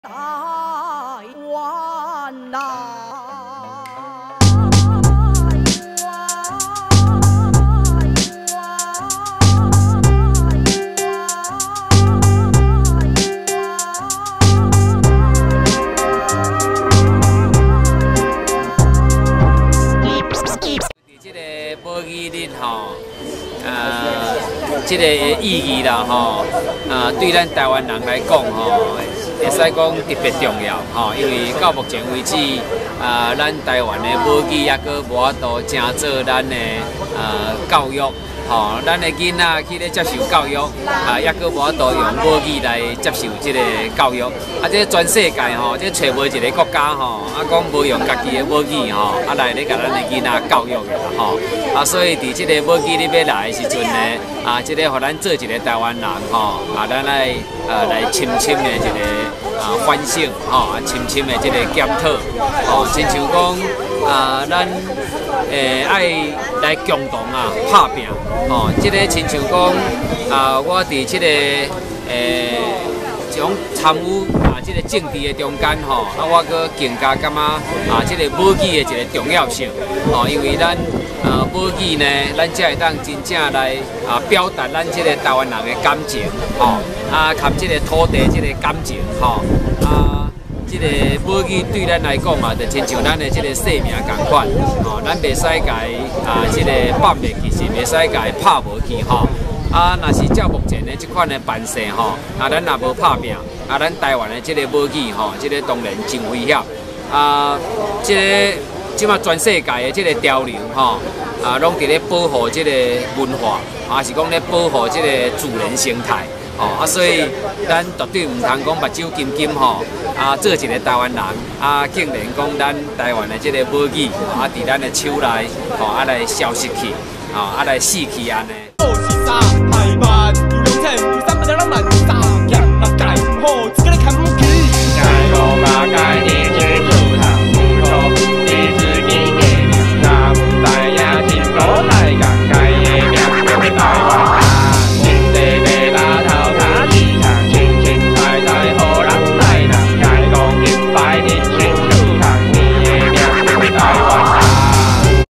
台湾呐。 保育日吼，这个意义啦吼，对咱台湾人来讲吼，会使讲特别重要吼，因为到目前为止，咱台湾的母语还阁无法度正做咱的教育。 吼，咱的囡仔去咧接受教育，抑阁无法度用母语来接受即个教育。这全世界吼，这找无一个国家吼，讲无用家己的母语吼，来咧甲咱的囡仔教育的啦吼。所以伫即个母语你要来的时阵呢，即个互咱做一个台湾人吼，咱来深深的一个反省吼，深深的即个检讨吼，亲像讲咱爱来共同拍拼。 哦，即个亲像讲我伫即个种参与即个政治的中间吼，我阁更加感觉即个母语的一个重要性哦，因为咱母语呢，咱才会当真正来表达咱即个台湾人的感情吼，含即个土地即个感情吼即个母语对咱来讲嘛，就亲像咱的即个生命同款，吼，咱袂使甲即个放袂去，是袂使甲拍无去吼。若是照目前的即款的办势吼，咱若无拍拼，咱台湾的即个母语吼，即个当然真危险。即个即马全世界的即个潮流吼，拢伫咧保护即个文化，是讲咧保护即个自然生态。 哦，所以咱绝对唔通讲目睭金金吼，做一个台湾人，竟然讲咱台湾的这个母语，伫咱的手内，来消失去，来死去安尼。